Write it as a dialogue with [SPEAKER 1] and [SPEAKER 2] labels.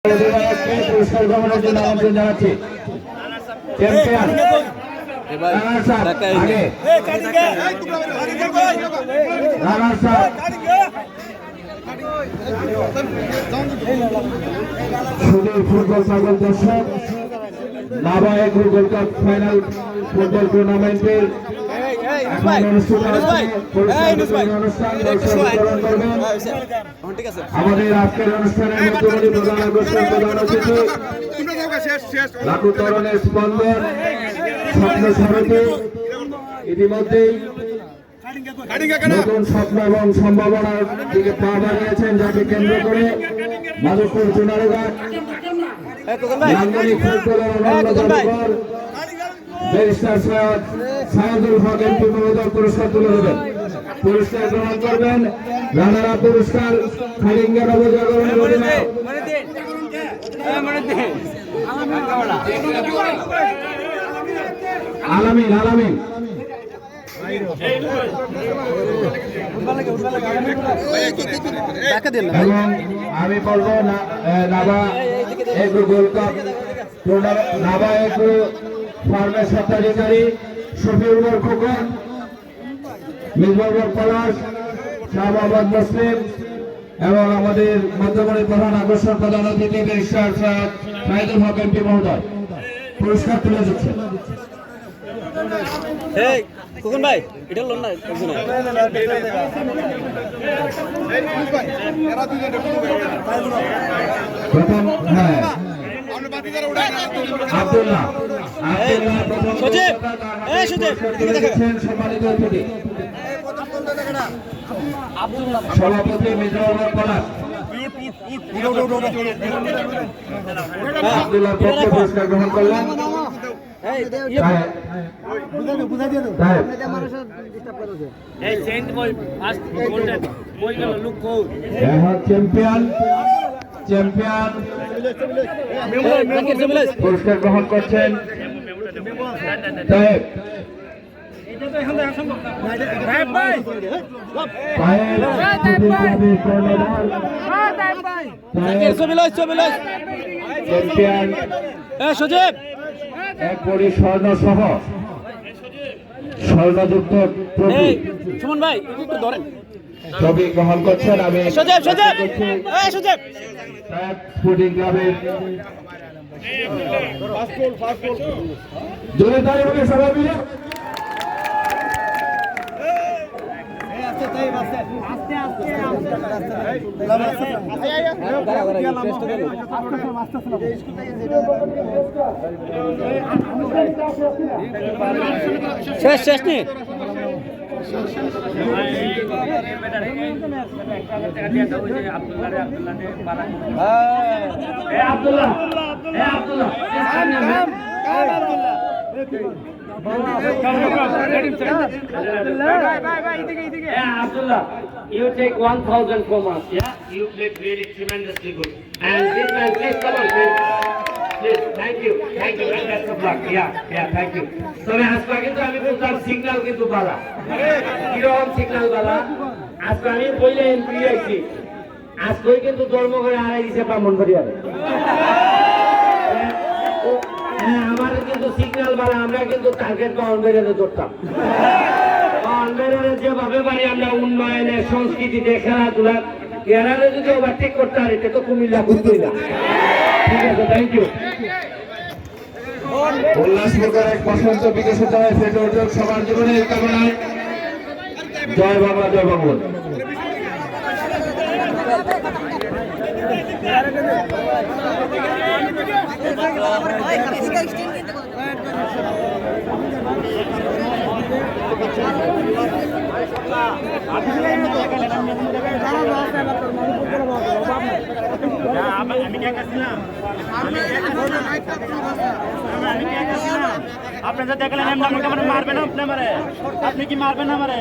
[SPEAKER 1] পুরস্কার গ্রহণের জন্য আমন্ত্রণ জানাচ্ছি। চ্যাম্পিয়ন ফুটবল পাগল দর্শক Naba agro gold cup final football টুর্নামেন্টের আমাদের আজকের অনুষ্ঠানের মধ্যবর্তী প্রধান আকর্ষণ প্রধান অতিথি লাখো তরুণের স্পন্দন স্বপ্ন সমিতি ইতিমধ্যেই নতুন স্বপ্ন এবং সম্ভাবনার দিকে পা বাড়িয়েছেন, যাকে কেন্দ্র করে মাধবপুর চুনারুঘাট নান্দনিক ফুটবলের অনন্য জাদুঘর ব্যারিস্টার সৈয়দ সাইদুল হক এমপি মহোদয় পুরস্কার তুলে দেবেন। পুরস্কার গ্রহণ করবেন রানারা পুরস্কার খালিঙ্গা নবজাগরণের অধিনায়ক আলামিন আলামিন এবং আমি বলবো নাবা এগ্রো গোল্ড কাপ নাবা এগ্রো ফার্মের স্বত্বাধিকারী শফিউল খোকন, মিজবাউর পলাশ, শাহবাবাদ মুসলিম এবং আমাদের মধ্যমণি প্রধান আকর্ষণ প্রধান অতিথি ব্যারিস্টার সৈয়দ সাইদুল হক এমপি মহোদয় পুরস্কার তুলে দিচ্ছেন।
[SPEAKER 2] খোকন ভাই এটা লোন না
[SPEAKER 1] প্রথম হ্যাঁ আব্দুল্লাহ সম্মানিত অতিথি সভাপতি মিজবাউর পলাশ আব্দুল্লাহ পক্ষে পুরস্কার গ্রহণ করলেন। চ্যাম্পিয়ন চ্যাম্পিয়ন পুরস্কার গ্রহণ করছেন
[SPEAKER 2] সজীব
[SPEAKER 1] এক কোটি স্বর্ণ সহ স্বর্ণযুক্ত
[SPEAKER 2] সুমন ভাই একটু ধরেন
[SPEAKER 1] ছবি গ্রহণ করছেন। আমি
[SPEAKER 2] সজীব সজীব সজীব
[SPEAKER 1] স্পোর্টিং ক্লাবের জোরে তালি হবে সবাই মিলে।
[SPEAKER 2] শেষ শেষ নেই
[SPEAKER 3] Abdullah, you take 1,000 from us. Yeah, you played really tremendously good. And this man, please come on, please. Please, thank you, and best of luck. Yeah, thank you. So আজকে কিন্তু আমি বলতাম সিগন্যাল কিন্তু বালা, কিরকম সিগন্যাল বালা। আজকে আমি বইলে entry আইছি, আজকে কিন্তু ধর্মঘরে হারাই দিছে ব্রাহ্মণবাড়িয়া। আমার কিন্তু সিগন্যাল বালা, আমরা কিন্তু টার্গেট বাউন্ডারিতে ধরতাম। বাউন্ডারিতে যেভাবে পারি আমরা উন্নয়নের সংস্কৃতিতে খেলাধুলা এরারে যদি ওভারটেক করতে পারি তো কুমিল্লা ঘুরতই না। ঠিক আছে, থ্যাংক ইউ।
[SPEAKER 1] উল্লাসমুখর এক বসন্ত বিকশিত হয় ফেটে উঠুক সবার জীবনের কামনায়। জয় বাংলা, জয় বাংলা।
[SPEAKER 2] আপনাদের দেখলেন মারবেন আপনি কি মারবেন আমারে?